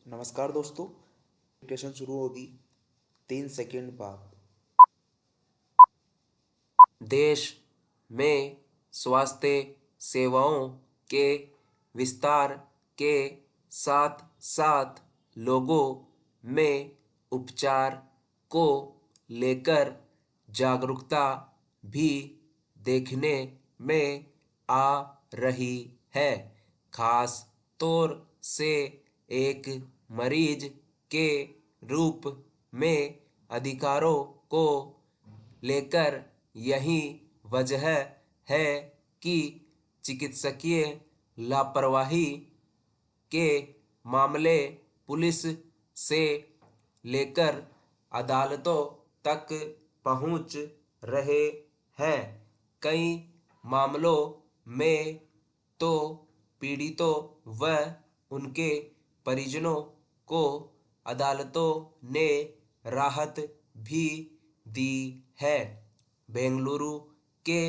नमस्कार दोस्तों। डिक्टेशन शुरू होगी 3 सेकंड बाद। देश में स्वास्थ्य सेवाओं के विस्तार के साथ साथ लोगों में उपचार को लेकर जागरूकता भी देखने में आ रही है। खास तौर से एक मरीज के रूप में अधिकारों को लेकर। यही वजह है कि चिकित्सकीय लापरवाही के मामले पुलिस से लेकर अदालतों तक पहुंच रहे हैं। कई मामलों में तो पीड़ितों व उनके परिजनों को अदालतों ने राहत भी दी है। बेंगलुरु के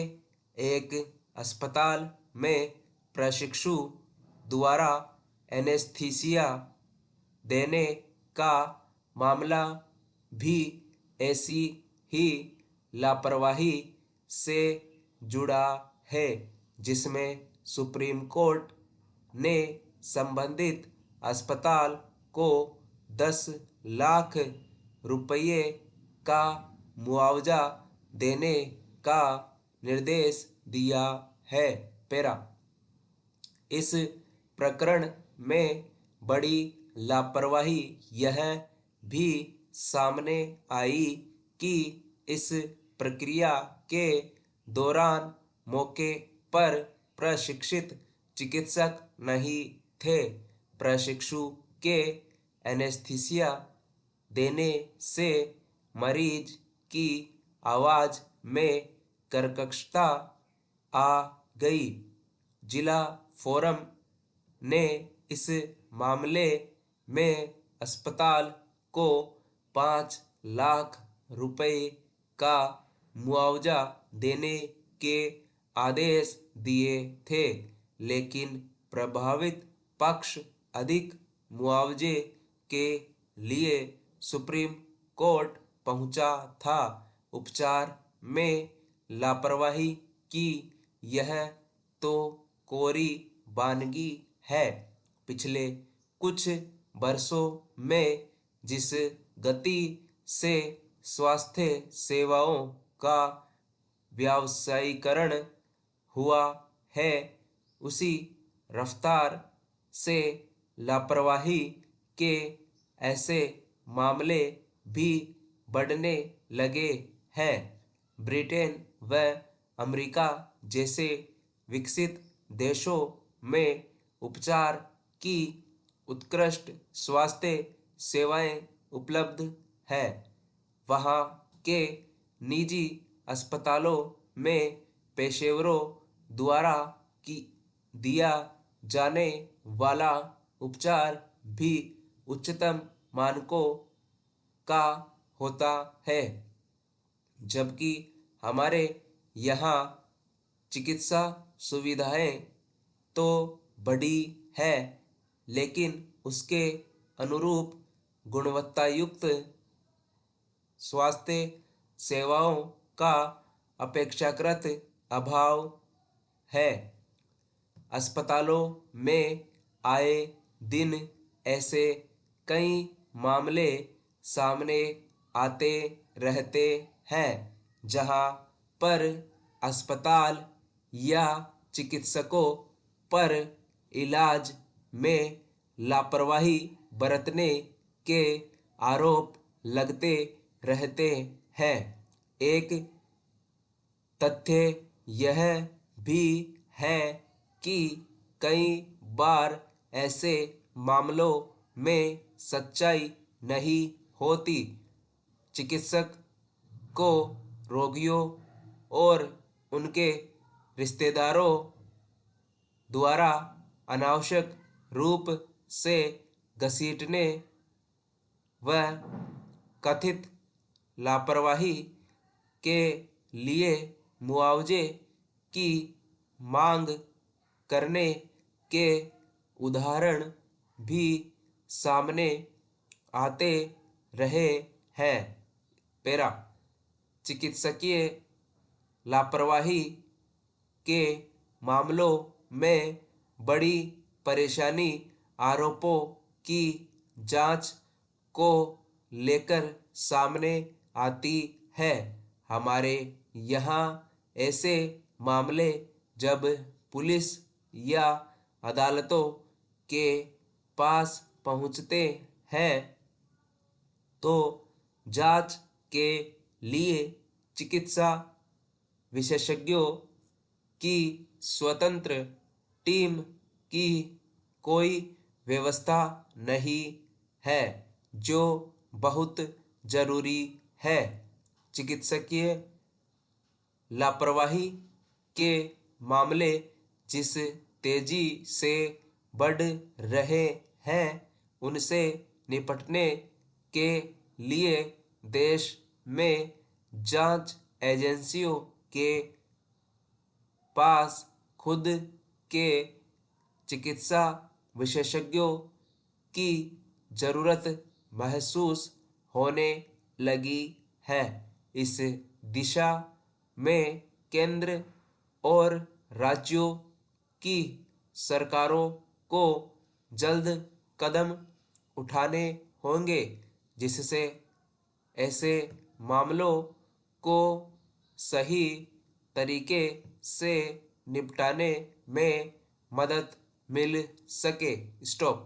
एक अस्पताल में प्रशिक्षु द्वारा एनेस्थीसिया देने का मामला भी ऐसी ही लापरवाही से जुड़ा है, जिसमें सुप्रीम कोर्ट ने संबंधित अस्पताल को 10 लाख रुपये का मुआवजा देने का निर्देश दिया है। पैरा इस प्रकरण में बड़ी लापरवाही यह भी सामने आई कि इस प्रक्रिया के दौरान मौके पर प्रशिक्षित चिकित्सक नहीं थे। प्रशिक्षु के एनेस्थीसिया देने से मरीज की आवाज में कर्कशता आ गई। जिला फोरम ने इस मामले में अस्पताल को 5 लाख रुपए का मुआवजा देने के आदेश दिए थे, लेकिन प्रभावित पक्ष अधिक मुआवजे के लिए सुप्रीम कोर्ट पहुंचा था। उपचार में लापरवाही की यह तो कोरी वानगी है। पिछले कुछ वर्षों में जिस गति से स्वास्थ्य सेवाओं का व्यावसायीकरण हुआ है, उसी रफ्तार से लापरवाही के ऐसे मामले भी बढ़ने लगे हैं। ब्रिटेन व अमेरिका जैसे विकसित देशों में उपचार की उत्कृष्ट स्वास्थ्य सेवाएं उपलब्ध है। वहाँ के निजी अस्पतालों में पेशेवरों द्वारा दिया जाने वाला उपचार भी उच्चतम मानकों का होता है, जबकि हमारे यहाँ चिकित्सा सुविधाएं तो बड़ी है, लेकिन उसके अनुरूप गुणवत्तायुक्त स्वास्थ्य सेवाओं का अपेक्षाकृत अभाव है। अस्पतालों में आए दिन ऐसे कई मामले सामने आते रहते हैं जहां पर अस्पताल या चिकित्सकों पर इलाज में लापरवाही बरतने के आरोप लगते रहते हैं। एक तथ्य यह भी है कि कई बार ऐसे मामलों में सच्चाई नहीं होती। चिकित्सक को रोगियों और उनके रिश्तेदारों द्वारा अनावश्यक रूप से घसीटने व कथित लापरवाही के लिए मुआवजे की मांग करने के उदाहरण भी सामने आते रहे हैं। पैरा, चिकित्सकीय लापरवाही के मामलों में बड़ी परेशानी आरोपों की जांच को लेकर सामने आती है। हमारे यहाँ ऐसे मामले जब पुलिस या अदालतों के पास पहुँचते हैं तो जांच के लिए चिकित्सा विशेषज्ञों की स्वतंत्र टीम की कोई व्यवस्था नहीं है, जो बहुत जरूरी है। चिकित्सकीय लापरवाही के मामले जिस तेजी से बढ़ रहे हैं, उनसे निपटने के लिए देश में जांच एजेंसियों के पास खुद के चिकित्सा विशेषज्ञों की जरूरत महसूस होने लगी है। इस दिशा में केंद्र और राज्यों की सरकारों को जल्द कदम उठाने होंगे, जिससे ऐसे मामलों को सही तरीके से निपटाने में मदद मिल सके। स्टॉप।